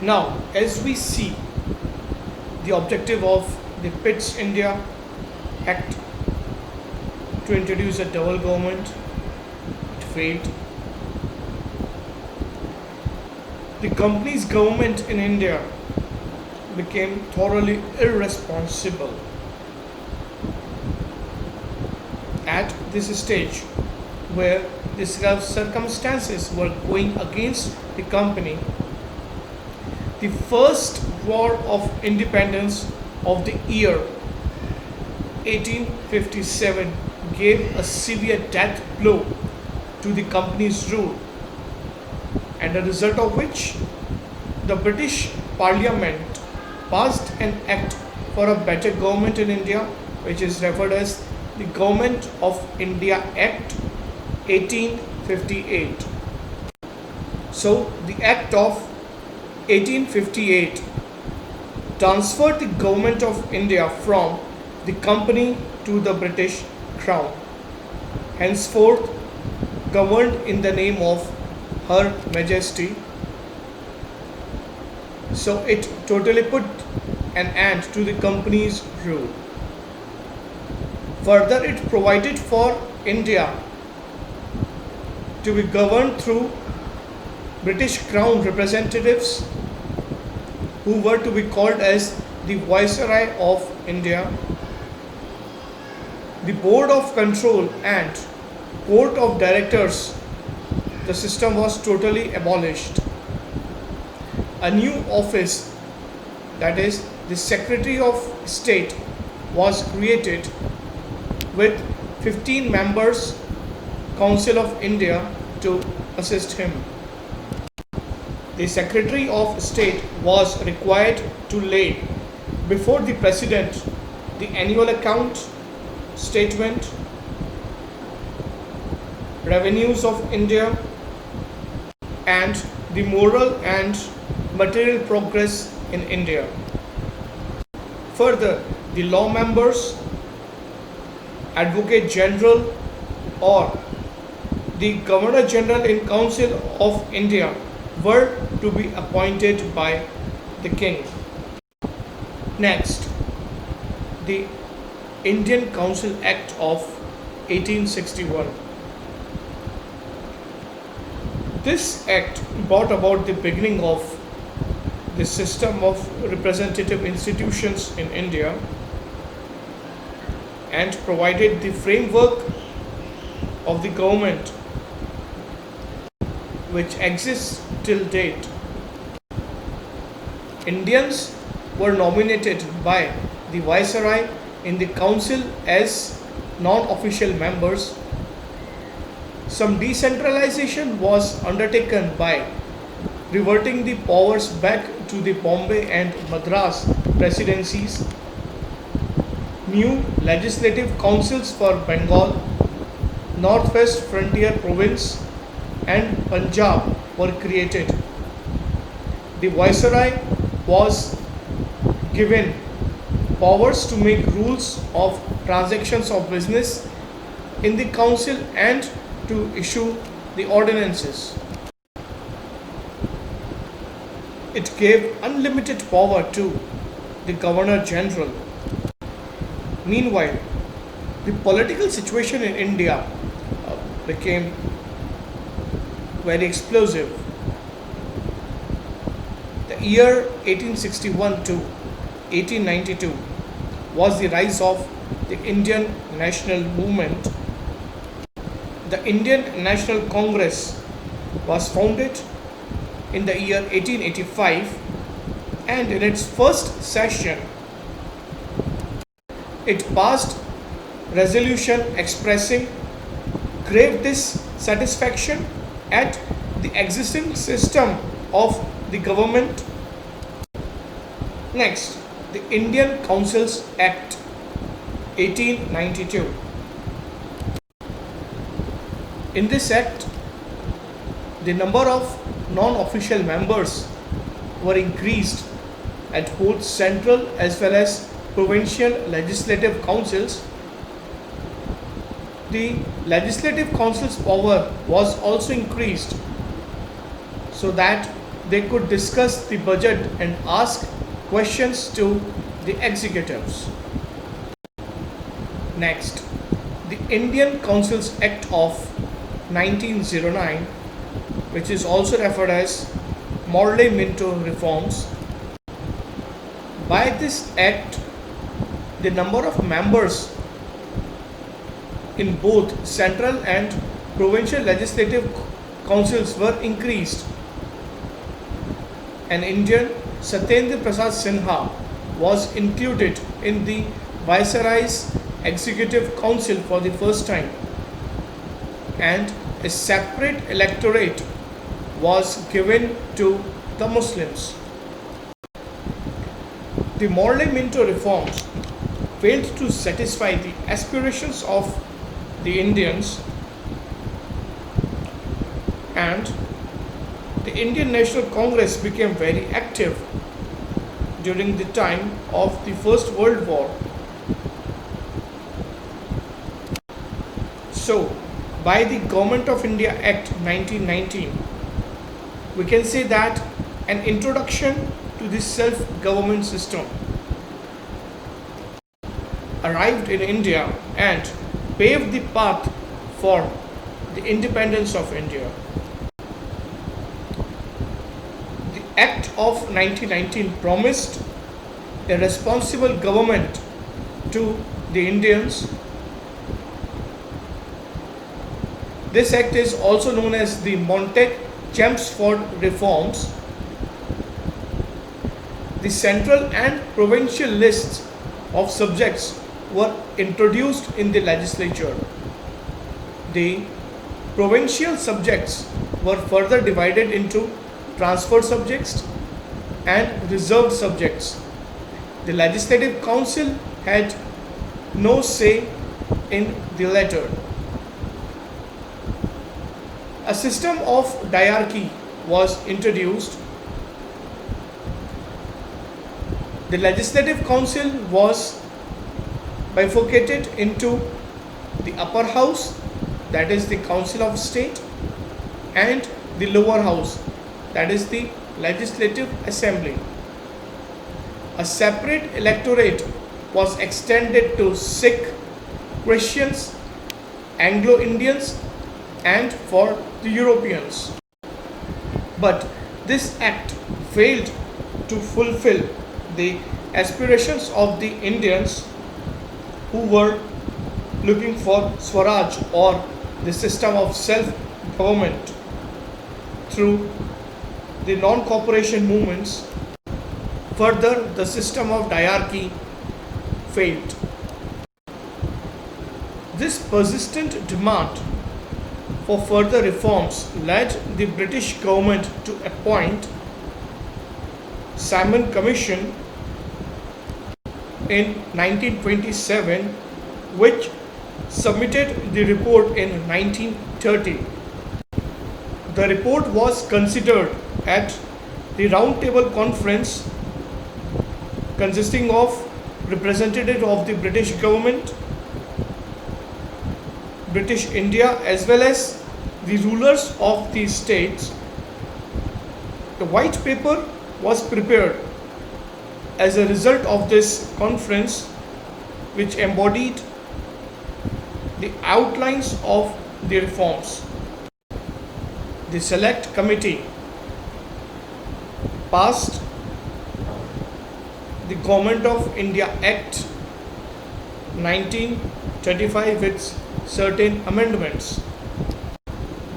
Now, as we see, the objective of the PITS India Act to introduce a double government, it failed. The company's government in India became thoroughly irresponsible. At this stage, where the circumstances were going against the company, the first war of independence of the year 1857 gave a severe death blow to the company's rule, and a result of which the British Parliament passed an act for a better government in India, which is referred as the Government of India Act 1858. So, the Act of 1858 transferred the government of India from the company to the British Crown, henceforth governed in the name of Her Majesty. So it totally put an end to the company's rule. Further, it provided for India to be governed through British Crown representatives who were to be called as the Viceroy of India. The Board of Control and Court of Directors, the system was totally abolished. A new office, that is the Secretary of State, was created with 15 members, Council of India, to assist him. The Secretary of State was required to lay before the President the annual account, statement, revenues of India, and the moral and material progress in India. Further, the law members, Advocate General, or the Governor General in Council of India were to be appointed by the King. Next, the Indian Council Act of 1861. This act brought about the beginning of the system of representative institutions in India and provided the framework of the government which exists till date. Indians were nominated by the Viceroy in the council as non-official members. Some decentralization was undertaken by reverting the powers back to the Bombay and Madras presidencies. New legislative councils for Bengal, Northwest Frontier Province, and Punjab were created. The Viceroy was given powers to make rules of transactions of business in the council and to issue the ordinances. It gave unlimited power to the Governor General. Meanwhile, the political situation in India became very explosive. The year 1861 to 1892 was the rise of the Indian national movement. The Indian National Congress was founded in the year 1885, and in its first session it passed resolution expressing grave dissatisfaction at the existing system of the government. Next, the Indian Councils Act 1892. In this act, the number of non-official members were increased at both central as well as provincial legislative councils. The legislative council's power was also increased so that they could discuss the budget and ask questions to the executives. Next, the Indian Councils Act of 1909, which is also referred as Morley-Minto reforms. By this act, the number of members in both central and provincial legislative councils were increased. An Indian, Satyendra Prasad Sinha, was included in the Viceroy's Executive Council for the first time, and a separate electorate was given to the Muslims. The Morley-Minto reforms failed to satisfy the aspirations of the Indians, and the Indian National Congress became very active during the time of the First World War. So, by the Government of India Act 1919, we can say that an introduction to the self-government system arrived in India and paved the path for the independence of India. The Act of 1919 promised a responsible government to the Indians. This act is also known as the Montague-Chelmsford reforms. The central and provincial lists of subjects were introduced in the legislature. The provincial subjects were further divided into transferred subjects and reserved subjects. The Legislative Council had no say in the latter. A system of diarchy was introduced. The Legislative Council was bifurcated into the upper house, that is the Council of State, and the lower house, that is the Legislative Assembly. A separate electorate was extended to Sikh, Christians, Anglo-Indians, and for the Europeans. But this act failed to fulfill the aspirations of the Indians who were looking for Swaraj, or the system of self-government, through the non-cooperation movements. Further, the system of diarchy failed. This persistent demand for further reforms led the British government to appoint Simon Commission in 1927, which submitted the report in 1930. The report was considered at the Round Table Conference, consisting of representatives of the British government, British India, as well as the rulers of the states. The white paper was prepared as a result of this conference, which embodied the outlines of the reforms. The Select Committee passed the Government of India Act 1935 with certain amendments.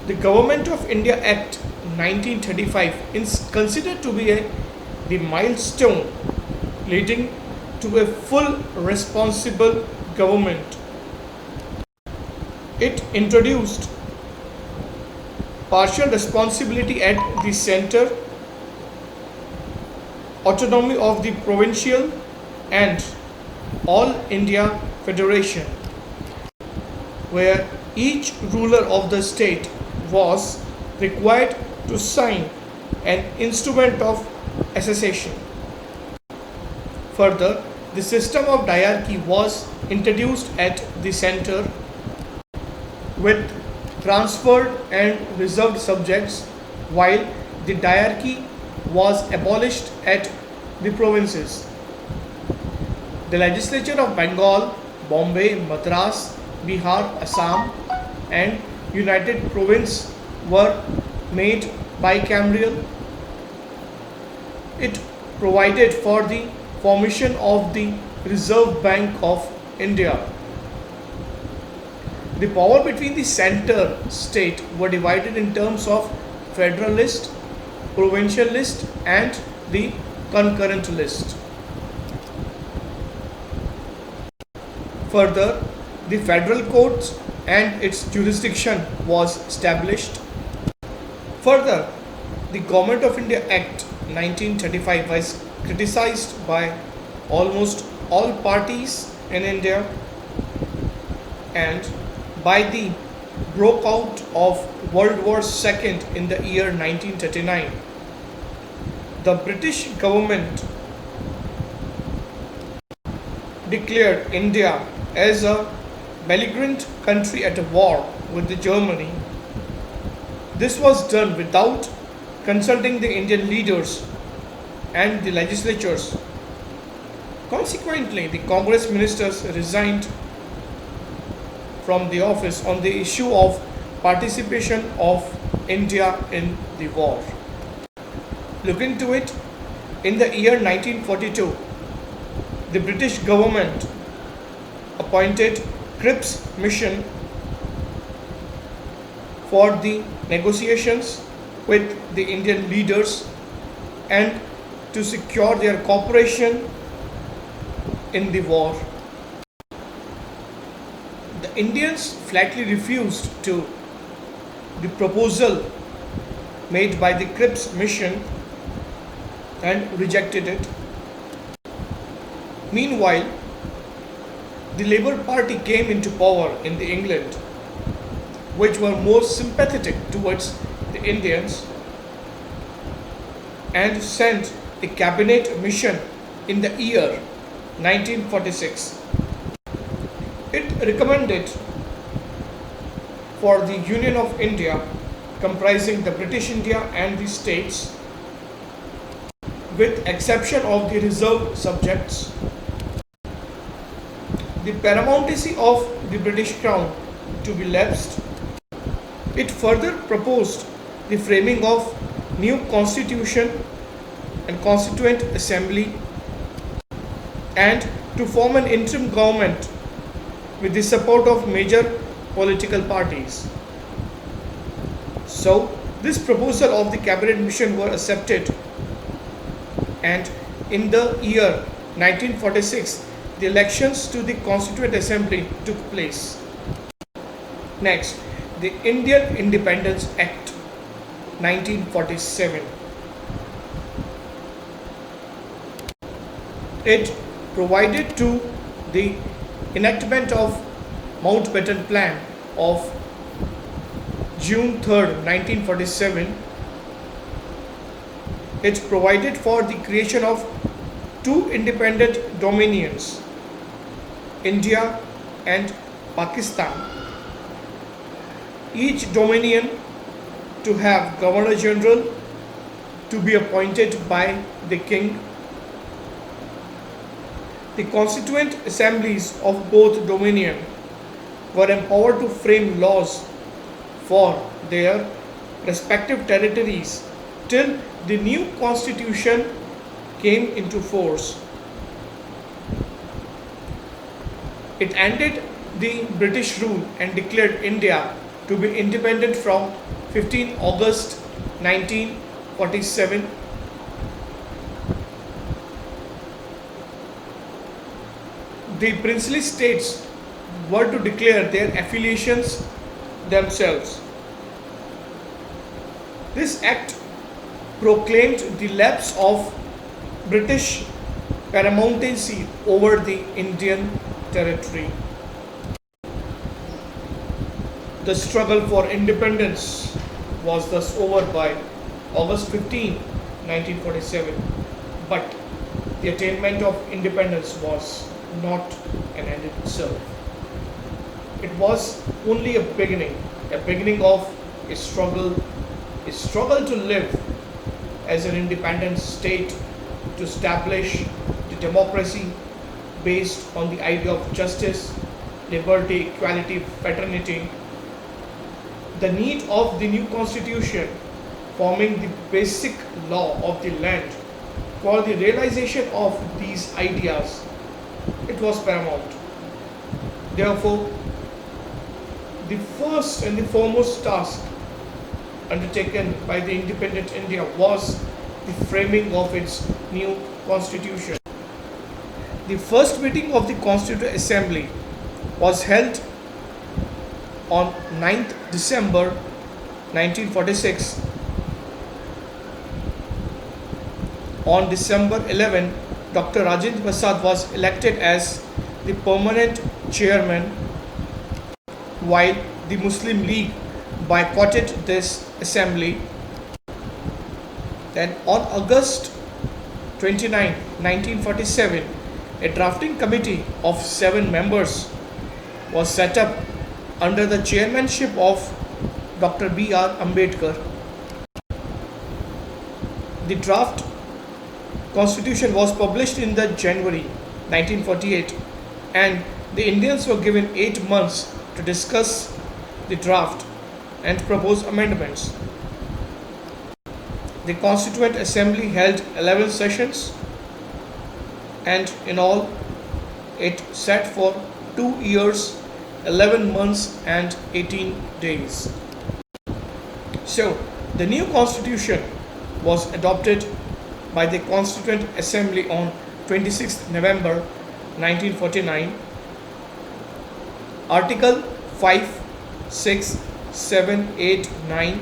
The Government of India Act 1935 is considered to be the milestone leading to a full responsible government. It introduced partial responsibility at the center, autonomy of the provincial, and all India Federation, where each ruler of the state was required to sign an instrument of accession. Further, the system of diarchy was introduced at the center, with transferred and reserved subjects, while the diarchy was abolished at the provinces. The legislature of Bengal, Bombay, Madras, Bihar, Assam, and United Province were made bicameral. It provided for the formation of the Reserve Bank of India. The power between the center state were divided in terms of federalist, provincial list, and the concurrent list. Further, the federal courts and its jurisdiction was established. Further, the Government of India Act 1935 was criticized by almost all parties in India, and by the broke out of World War II in the year 1939, the British government declared India as a belligerent country at a war with the Germany. This was done without consulting the Indian leaders and the legislatures. Consequently, the Congress ministers resigned from the office on the issue of participation of India in the war. Look into it. In the year 1942, the British government appointed Cripps Mission for the negotiations with the Indian leaders and to secure their cooperation in the war. The Indians flatly refused to the proposal made by the Cripps Mission and rejected it. Meanwhile, the Labour Party came into power in the England, which were more sympathetic towards the Indians, and sent a cabinet mission in the year 1946. It recommended for the Union of India, comprising the British India and the states, with exception of the reserved subjects, the paramountcy of the British Crown to be lapsed. It further proposed the framing of new constitution and constituent assembly, and to form an interim government with the support of major political parties. So, this proposal of the cabinet mission were accepted, and in the year 1946, the elections to the Constituent Assembly took place. Next, the Indian Independence Act 1947. It provided to the enactment of Mountbatten Plan of June 3rd, 1947. It provided for the creation of two independent dominions, India and Pakistan. Each dominion to have Governor General to be appointed by the King. The constituent assemblies of both dominion were empowered to frame laws for their respective territories till the new constitution came into force. It ended the British rule and declared India to be independent from 15 August 1947. The princely states were to declare their affiliations themselves. This act proclaimed the lapse of British paramountcy over the Indian territory. The struggle for independence was thus over by August 15, 1947, but the attainment of independence was not an end in itself. It was only a beginning of a struggle to live as an independent state to establish the democracy based on the idea of justice, liberty, equality, fraternity. The need of the new constitution forming the basic law of the land for the realization of these ideas, it was paramount. Therefore, the first and the foremost task undertaken by the independent India was the framing of its new constitution. The first meeting of the Constituent Assembly was held on 9th December 1946. On December 11, Dr. Rajendra Prasad was elected as the permanent chairman, while the Muslim League boycotted this assembly. Then on August 29, 1947, a drafting committee of 7 members was set up under the chairmanship of Dr. B.R. Ambedkar. The draft constitution was published in the January 1948, and the Indians were given 8 months to discuss the draft and propose amendments. The Constituent Assembly held 11 sessions, and in all it sat for 2 years, 11 months and 18 days. So, the new constitution was adopted by the Constituent Assembly on 26th November 1949. Article 5, 6, 7, 8, 9,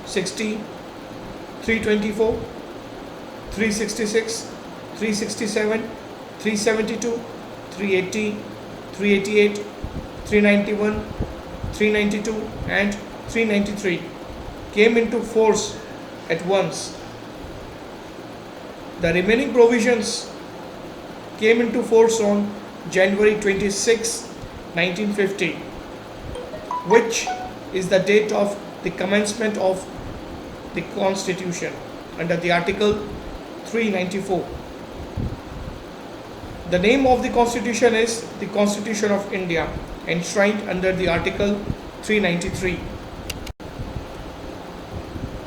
60, 324, 366, 367, 372, 380, 388, 391, 392 and 393 came into force at once. The remaining provisions came into force on January 26, 1950, which is the date of the commencement of the Constitution under the Article 394. The name of the Constitution is the Constitution of India, enshrined under the Article 393.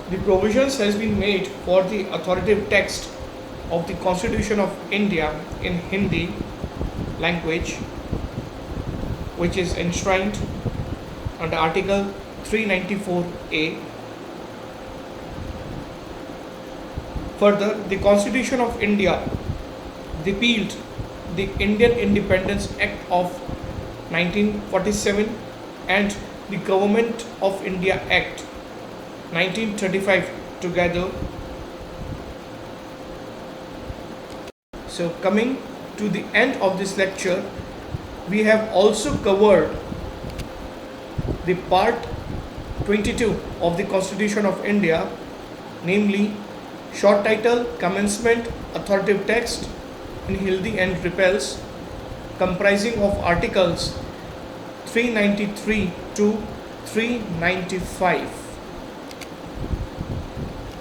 The provisions has been made for the authoritative text of the Constitution of India in Hindi language, which is enshrined under Article 394A. Further, the Constitution of India repealed the Indian Independence Act of 1947 and the Government of India Act 1935 together. So, coming to the end of this lecture, we have also covered the part 22 of the Constitution of India, namely short title, commencement, authoritative text in Hindi and repels, comprising of articles 393 to 395.